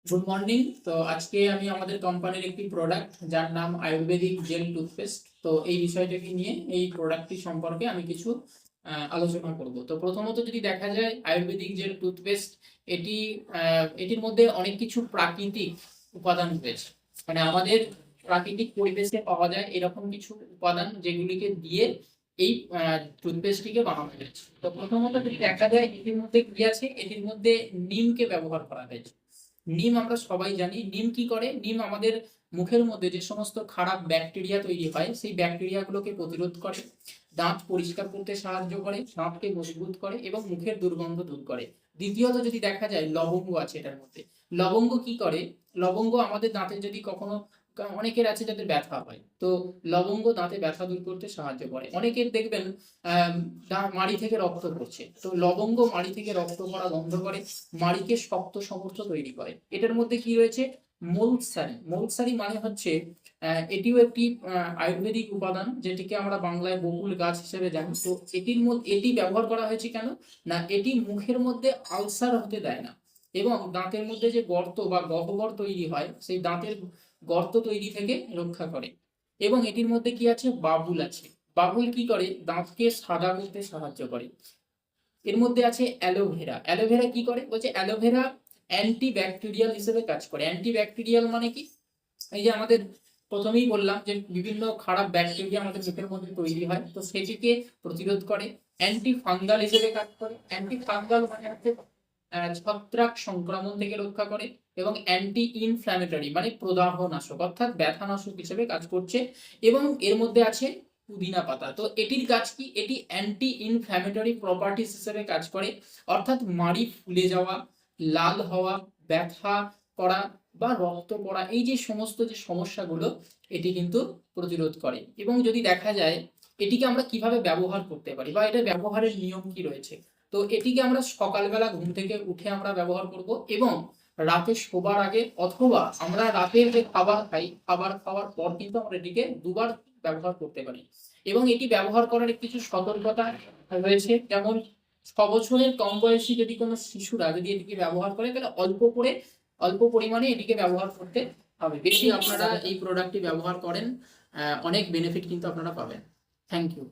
Good morning. তো আজকে আমি আমাদের কোম্পানির একটি প্রোডাক্ট যার নাম আয়ুর্বেদিক জেল টুথপেস্ট, তো এই বিষয়টাকে নিয়ে এই প্রোডাক্টটি সম্পর্কে আমি কিছু আলোচনা করব। তো প্রথমত যদি দেখা যায় আয়ুর্বেদিক জেল টুথপেস্ট, এটির মধ্যে অনেক কিছু প্রাকৃতিক উপাদান রয়েছে। মানে আমাদের প্রাকৃতিক পরিবেশে পাওয়া যায় এরকম কিছু উপাদান যেগুলিকে দিয়ে এই টুথপেস্টটিকে বানানো হয়েছে। তো প্রথমত যদি দেখা যায় এটির মধ্যে কি আছে, এটির মধ্যে নিমকে ব্যবহার করা হয়েছে। নিম আমরা সবাই জানি নিম কি করে। নিম আমাদের মুখের মধ্যে যে সমস্ত খারাপ ব্যাকটেরিয়া তৈরি হয় সেই ব্যাকটেরিয়া গুলোকে প্রতিরোধ করে, দাঁত পরিষ্কার করতে সাহায্য করে, দাঁতকে মজবুত করে এবং মুখের দুর্গন্ধ দূর করে। দ্বিতীয়ত যদি দেখা যায় লবঙ্গ আছে এটার মধ্যে। লবঙ্গ কি করে, লবঙ্গ আমাদের দাঁতে যদি কখনো অনেকের আছে যাদের ব্যথা হয়, তো লবঙ্গ দাঁতে ব্যথা দূর করতে সাহায্য করে। অনেকের দেখবেন মাড়ি থেকে রক্ত পড়ছে, তো লবঙ্গ মাড়ি থেকে রক্ত পড়া বন্ধ করে, মাড়িকে শক্ত সমর্থ তৈরি করে। এটার মধ্যে কি রয়েছে, মৌলসারি। মৌলসারি মানে হচ্ছে এটিও একটি আয়ুর্বেদিক উপাদান, যেটিকে আমরা বাংলায় বকুল গাছ হিসেবে জানি। তো এটির মধ্যে এটি ব্যবহার করা হয়েছে কেন না, এটি মুখের মধ্যে আলসার হতে দেয় না এবং দাঁতের মধ্যে যে গর্ত বা গহ্বর তৈরি হয় সেই দাঁতের গর্ত তৈরি থেকে রক্ষা করে। এবং এটির মধ্যে কি আছে, বাবুল আছে। বাবুল কি করে, দাঁতকে সাদা করতে সাহায্য করে। এর মধ্যে আছে অ্যালোভেরা। অ্যালোভেরা কি করে, বলছে অ্যালোভেরা অ্যান্টি ব্যাকটেরিয়াল হিসেবে কাজ করে। অ্যান্টি ব্যাকটেরিয়াল মানে কি, এই যে আমাদের প্রথমেই বললাম যে বিভিন্ন খারাপ ব্যাকটেরিয়া আমাদের মুখের মধ্যে তৈরি হয়, তো সেটিকে প্রতিরোধ করে। অ্যান্টি ফাঙ্গাল হিসেবে কাজ করে। অ্যান্টি ফাঙ্গাল মানে হচ্ছে ছত্রাক সংক্রমণ থেকে রক্ষা করে। এবং অ্যান্টি ইনফ্ল্যামেটরি মানে প্রদাহ নাশক অর্থাৎ ব্যথা নাশক হিসেবে কাজ করছে। এবং এর মধ্যে আছে পুদিনা পাতা। তো এটির কাজ কি, এটি অ্যান্টি ইনফ্ল্যামেটরি প্রপার্টিস হিসেবে কাজ করে, অর্থাৎ মাড়ি ফুলে যাওয়া, লাল হওয়া, ব্যথা করা বা রক্ত পড়া, এই যে সমস্ত যে সমস্যাগুলো এটি কিন্তু প্রতিরোধ করে। এবং যদি দেখা যায় এটিকে আমরা কিভাবে ব্যবহার করতে পারি বা এটা ব্যবহারের নিয়ম কি রয়েছে, তো এটিকে আমরা সকালবেলা ঘুম থেকে উঠে আমরা ব্যবহার করব এবং রাতে শোবার আগে, অথবা আমরা রাতের যে খাবার খাই খাবার খাওয়ার পর কিন্তু আমরা এটিকে দুবার ব্যবহার করতে পারি। এবং এটি ব্যবহার করার কিছু সতর্কতা রয়েছে, যেমন 6 বছরের কম বয়সী যদি কোনো শিশুরা যদি এটিকে ব্যবহার করে তাহলে অল্প পরিমাণে এটিকে ব্যবহার করতে হবে। বেশি আপনারা এই প্রোডাক্টটি ব্যবহার করেন, অনেক বেনিফিট কিন্তু আপনারা পাবেন। Thank you.